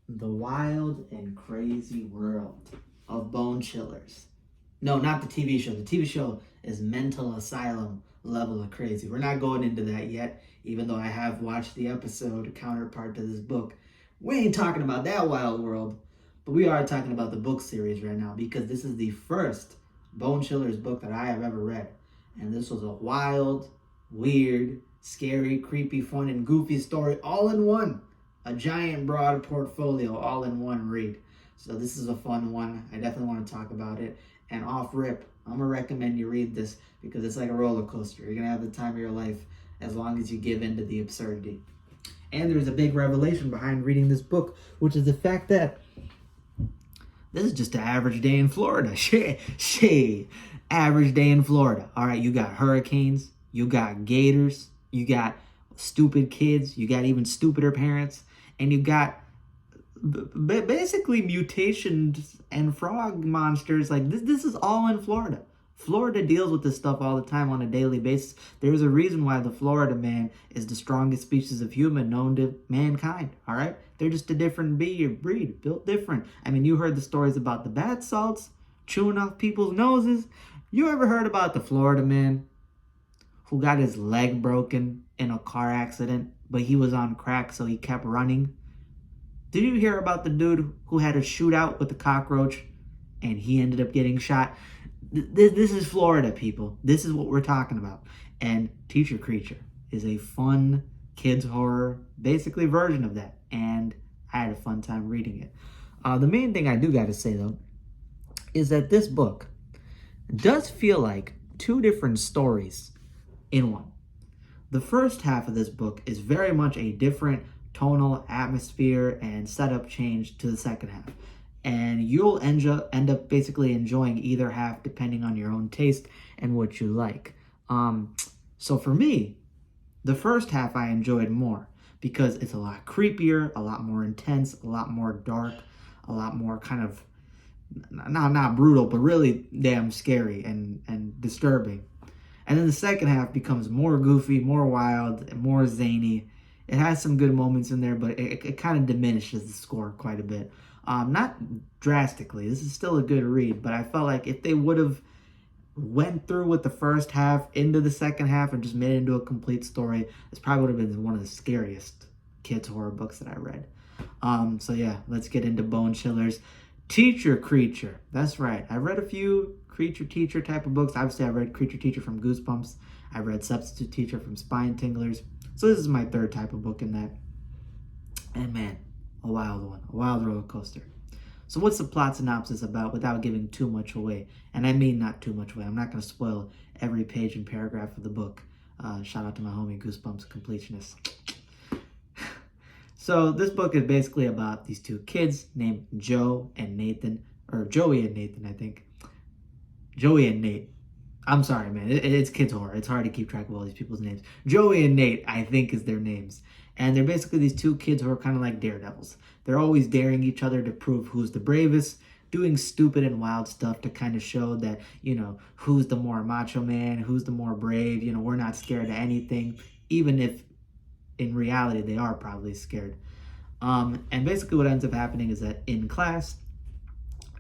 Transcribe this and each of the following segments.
The wild and crazy world of bone chillers. No, not the TV show. The TV show is mental asylum level of crazy. We're not going into that yet, even though I have watched the episode counterpart to this book. We ain't talking about that wild world, but we are talking about the book series right now because this is the first Bone Chillers book that I have ever read. And this was a wild, weird, scary, creepy, fun, and goofy story all in one. A giant, broad portfolio all in one read. So this is a fun one. I definitely want to talk about it. And off rip, I'm going to recommend you read this because it's like a roller coaster. You're going to have the time of your life as long as you give in to the absurdity. And there's a big revelation behind reading this book, which is the fact that this is just an average day in Florida. Shit. Average day in Florida. All right, you got hurricanes, you got gators, you got stupid kids, you got even stupider parents, and you got basically mutations and frog monsters. Like this is all in Florida. Florida deals with this stuff all the time on a daily basis. There's a reason why the Florida man is the strongest species of human known to mankind, all right? They're just a different breed, built different. I mean, you heard the stories about the bath salts chewing off people's noses. You ever heard about the Florida man who got his leg broken in a car accident, but he was on crack, so he kept running? Did you hear about the dude who had a shootout with a cockroach and he ended up getting shot? This is Florida, people. This is what we're talking about. And Teacher Creature is a fun kids horror, basically version of that. And I had a fun time reading it. The main thing I do got to say, though, is that this book does feel like two different stories in one. The first half of this book is very much a different tonal atmosphere and setup change to the second half. And you'll end up basically enjoying either half depending on your own taste and what you like. So for me, the first half I enjoyed more because it's a lot creepier, a lot more intense, a lot more dark, a lot more kind of, not brutal, but really damn scary and disturbing. And then the second half becomes more goofy, more wild, and more zany. It has some good moments in there, but it kind of diminishes the score quite a bit. Not drastically. This is still a good read, but I felt like if they would have went through with the first half into the second half and just made it into a complete story, this probably would have been one of the scariest kids horror books that I read. So yeah, let's get into Bone Chillers. Teacher Creature. That's right. I read a few creature teacher type of books. Obviously, I read Creature Teacher from Goosebumps. I read Substitute Teacher from Spine Tinglers. So this is my third type of book in that. And man, a wild one. A wild roller coaster. So what's the plot synopsis about without giving too much away? And I mean not too much away. I'm not going to spoil every page and paragraph of the book. Shout out to my homie Goosebumps completionist. So this book is basically about these two kids named Joe and Nathan, or Joey and Nathan, I think. Joey and Nate. I'm sorry, man. It's kids horror. It's hard to keep track of all these people's names. Joey and Nate, I think, is their names. And they're basically these two kids who are kind of like daredevils. They're always daring each other to prove who's the bravest, doing stupid and wild stuff to kind of show that, who's the more macho man, who's the more brave. We're not scared of anything, even if in reality they are probably scared. And basically what ends up happening is that in class,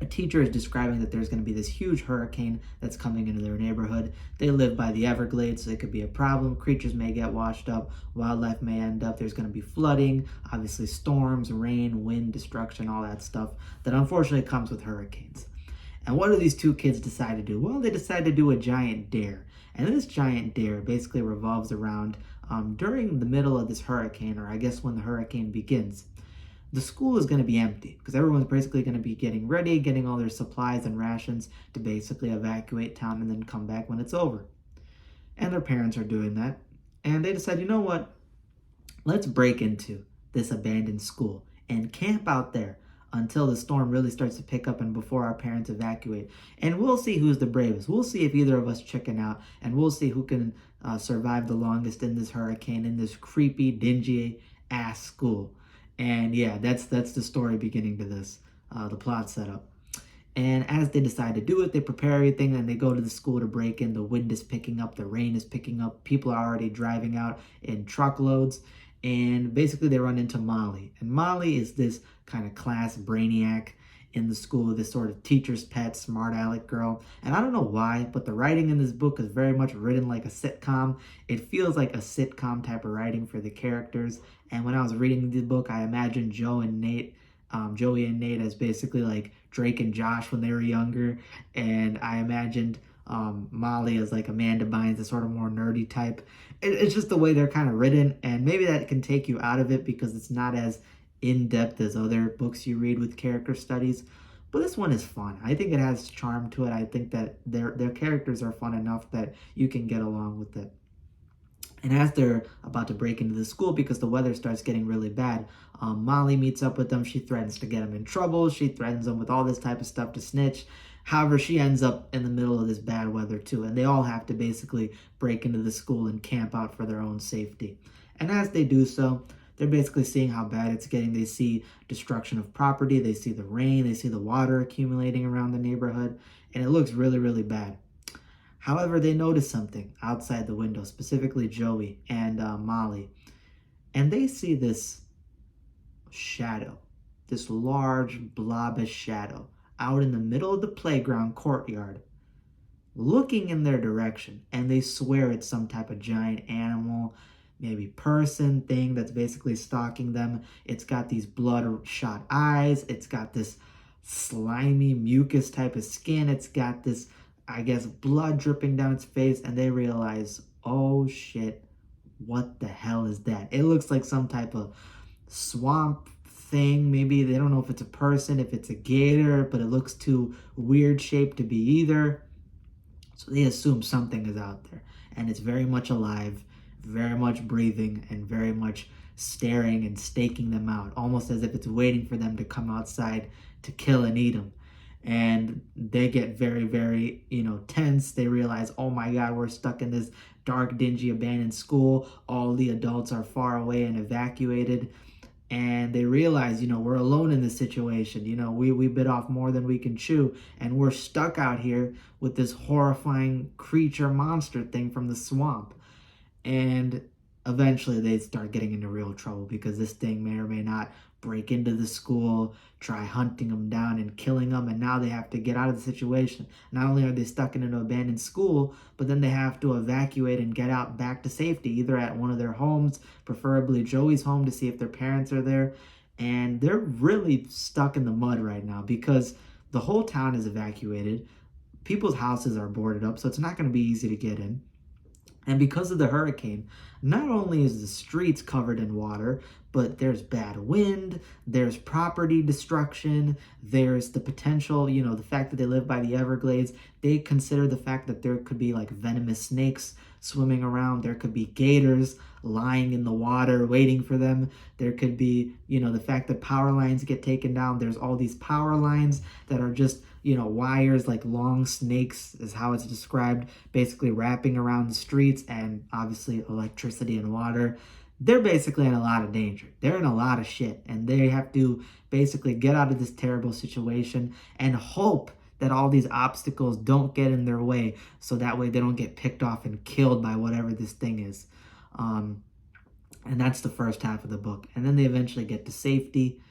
a teacher is describing that there's going to be this huge hurricane that's coming into their neighborhood. They live by the Everglades, so it could be a problem. Creatures may get washed up. Wildlife may end up. There's going to be flooding, obviously storms, rain, wind, destruction, all that stuff that unfortunately comes with hurricanes. And what do these two kids decide to do? Well, they decide to do a giant dare. And this giant dare basically revolves around during the middle of this hurricane, or I guess when the hurricane begins, the school is going to be empty because everyone's basically going to be getting ready, getting all their supplies and rations to basically evacuate town and then come back when it's over. And their parents are doing that. And they decide, you know what? Let's break into this abandoned school and camp out there until the storm really starts to pick up and before our parents evacuate. And we'll see who's the bravest. We'll see if either of us chicken out, and we'll see who can survive the longest in this hurricane, in this creepy, dingy-ass school. And yeah, that's the story beginning to this, the plot setup. And as they decide to do it, they prepare everything and they go to the school to break in. The wind is picking up, the rain is picking up, people are already driving out in truckloads. And basically they run into Molly. And Molly is this kind of class brainiac in the school, this sort of teacher's pet, smart aleck girl. And I don't know why, but the writing in this book is very much written like a sitcom. It feels like a sitcom type of writing for the characters. And when I was reading the book, I imagined Joey and Nate as basically like Drake and Josh when they were younger. And I imagined Molly as like Amanda Bynes, the sort of more nerdy type. It's just the way they're kind of written, and maybe that can take you out of it because it's not as in-depth as other books you read with character studies. But this one is fun. I think it has charm to it. I think that their characters are fun enough that you can get along with it. And as they're about to break into the school because the weather starts getting really bad, Molly meets up with them. She threatens to get them in trouble. She threatens them with all this type of stuff to snitch. However, she ends up in the middle of this bad weather too, and they all have to basically break into the school and camp out for their own safety. And as they do so, they're basically seeing how bad it's getting. They see destruction of property, they see the rain, they see the water accumulating around the neighborhood, and it looks really, really bad. However, they notice something outside the window, specifically Joey and Molly, and they see this shadow, this large blobish shadow out in the middle of the playground courtyard looking in their direction, and they swear it's some type of giant animal, maybe person, thing that's basically stalking them. It's got these bloodshot eyes, it's got this slimy mucus type of skin, it's got this, I guess, blood dripping down its face, and they realize, oh shit, what the hell is that? It looks like some type of swamp thing. Maybe they don't know if it's a person, if it's a gator, but it looks too weird shaped to be either. So they assume something is out there, and it's very much alive, very much breathing, and very much staring and staking them out, almost as if it's waiting for them to come outside to kill and eat them. And they get very, very, tense. They realize, oh my God, we're stuck in this dark, dingy, abandoned school. All the adults are far away and evacuated. And they realize, we're alone in this situation. We bit off more than we can chew, and we're stuck out here with this horrifying creature monster thing from the swamp. And eventually they start getting into real trouble because this thing may or may not break into the school, try hunting them down and killing them, and now they have to get out of the situation. Not only are they stuck in an abandoned school, but then they have to evacuate and get out back to safety, either at one of their homes, preferably Joey's home, to see if their parents are there. And they're really stuck in the mud right now because the whole town is evacuated. People's houses are boarded up, so it's not going to be easy to get in. And because of the hurricane, not only is the streets covered in water, but there's bad wind, there's property destruction, there's the potential, the fact that they live by the Everglades. They consider the fact that there could be like venomous snakes swimming around. There could be gators lying in the water waiting for them. There could be, the fact that power lines get taken down. There's all these power lines that are just, wires like long snakes is how it's described, basically wrapping around the streets, and obviously electricity and water. They're basically in a lot of danger. They're in a lot of shit, and they have to basically get out of this terrible situation and hope that all these obstacles don't get in their way, so that way they don't get picked off and killed by whatever this thing is. And that's the first half of the book. And then they eventually get to safety.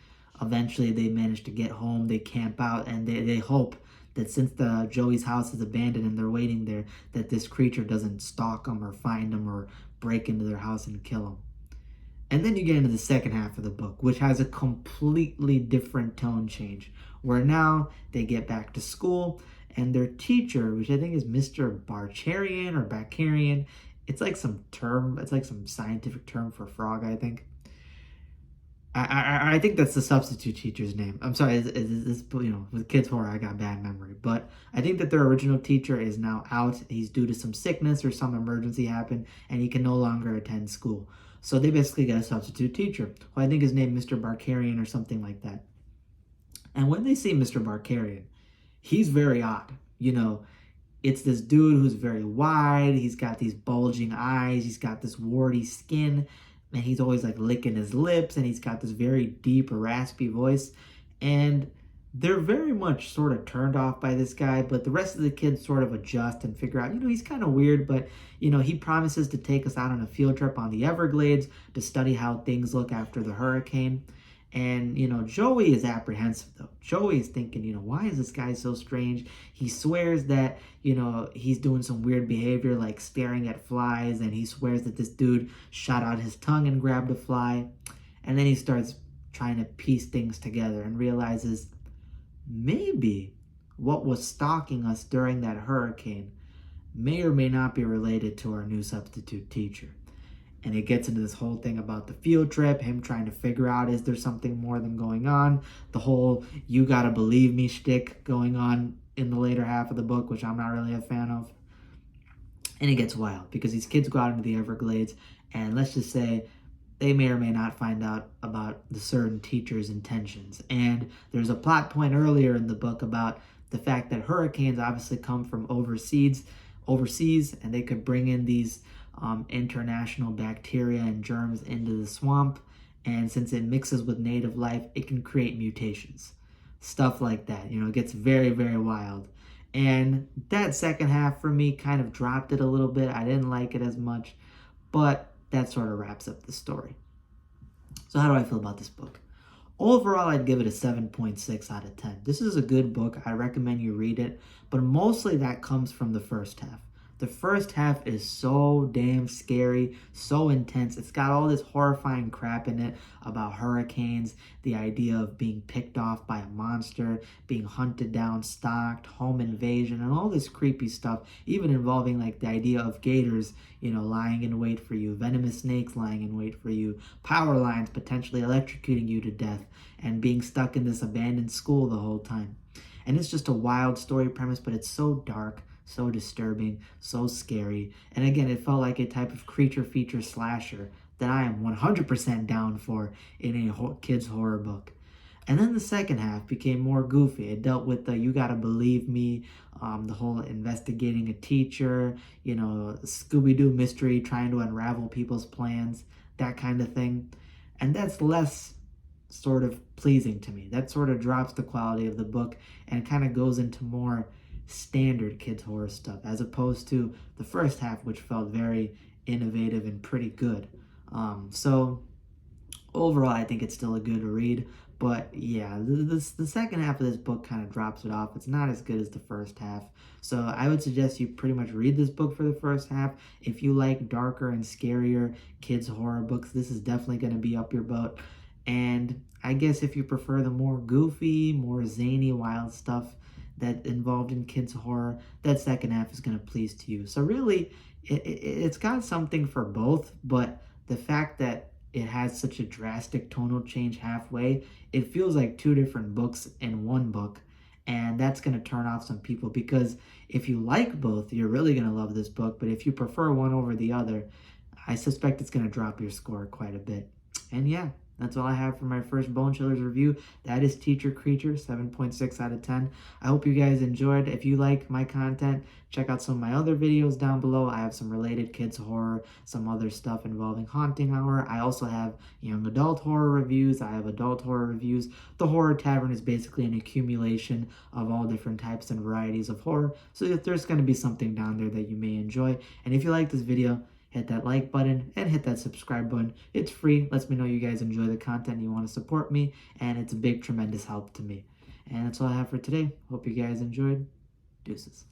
Eventually they manage to get home, they camp out, and they hope that since Joey's house is abandoned and they're waiting there, that this creature doesn't stalk them or find them or break into their house and kill them. And then you get into the second half of the book, which has a completely different tone change, where now they get back to school, and their teacher, which I think is Mr. Barcharian or Bacarian, it's like some scientific term for frog, I think. I think that's the substitute teacher's name. I'm sorry, with kids horror, I got bad memory. But I think that their original teacher is now out. He's due to some sickness or some emergency happened, and he can no longer attend school. So they basically get a substitute teacher, who I think is named Mr. Barkarian or something like that. And when they see Mr. Barkarian, he's very odd. It's this dude who's very wide. He's got these bulging eyes. He's got this warty skin. And he's always like licking his lips, and he's got this very deep, raspy voice. And they're very much sort of turned off by this guy, but the rest of the kids sort of adjust and figure out, he's kind of weird, but, he promises to take us out on a field trip on the Everglades to study how things look after the hurricane. And, Joey is apprehensive, though. Joey is thinking, why is this guy so strange? He swears that, he's doing some weird behavior like staring at flies, and he swears that this dude shot out his tongue and grabbed a fly. And then he starts trying to piece things together and realizes maybe what was stalking us during that hurricane may or may not be related to our new substitute teacher. And it gets into this whole thing about the field trip, him trying to figure out, is there something more than going on? The whole you gotta believe me shtick going on in the later half of the book, which I'm not really a fan of. And it gets wild because these kids go out into the Everglades, and let's just say they may or may not find out about the certain teacher's intentions. And there's a plot point earlier in the book about the fact that hurricanes obviously come from overseas, and they could bring in these international bacteria and germs into the swamp. And since it mixes with native life, it can create mutations. Stuff like that. It gets very, very wild. And that second half for me kind of dropped it a little bit. I didn't like it as much, but that sort of wraps up the story. So how do I feel about this book? Overall, I'd give it a 7.6 out of 10. This is a good book. I recommend you read it, but mostly that comes from the first half. The first half is so damn scary, so intense. It's got all this horrifying crap in it about hurricanes, the idea of being picked off by a monster, being hunted down, stalked, home invasion, and all this creepy stuff, even involving like the idea of gators, lying in wait for you, venomous snakes lying in wait for you, power lines potentially electrocuting you to death, and being stuck in this abandoned school the whole time. And it's just a wild story premise, but it's so dark, so disturbing, so scary. And again, it felt like a type of creature feature slasher that I am 100% down for in a kid's horror book. And then the second half became more goofy. It dealt with the you gotta believe me, the whole investigating a teacher, Scooby-Doo mystery, trying to unravel people's plans, that kind of thing. And that's less sort of pleasing to me. That sort of drops the quality of the book and kind of goes into more standard kids horror stuff, as opposed to the first half, which felt very innovative and pretty good. So overall, I think it's still a good read, but yeah, the second half of this book kind of drops it off. It's not as good as the first half. So I would suggest you pretty much read this book for the first half. If you like darker and scarier kids horror books, this is definitely going to be up your boat. And I guess if you prefer the more goofy, more zany, wild stuff that involved in kids horror, that second half is going to please to you. So really, it's got something for both, but the fact that it has such a drastic tonal change halfway, it feels like two different books in one book, and that's going to turn off some people, because if you like both, you're really going to love this book, but if you prefer one over the other, I suspect it's going to drop your score quite a bit. And yeah, that's all I have for my first Bone Chillers review. That is Teacher Creature, 7.6 out of 10. I hope you guys enjoyed. If you like my content, check out some of my other videos down below. I have some related kids horror, some other stuff involving haunting horror. I also have young adult horror reviews. I have adult horror reviews. The Horror Tavern is basically an accumulation of all different types and varieties of horror. So if there's going to be something down there that you may enjoy. And if you like this video, hit that like button and hit that subscribe button. It's free. Lets me know you guys enjoy the content and you want to support me, and it's a big, tremendous help to me. And that's all I have for today. Hope you guys enjoyed. Deuces.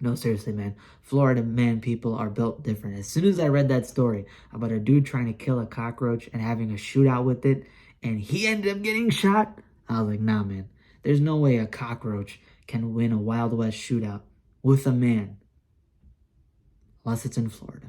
No, seriously, man. Florida man people are built different. As soon as I read that story about a dude trying to kill a cockroach and having a shootout with it, and he ended up getting shot, I was like, nah, man. There's no way a cockroach can win a Wild West shootout with a man. Unless it's in Florida.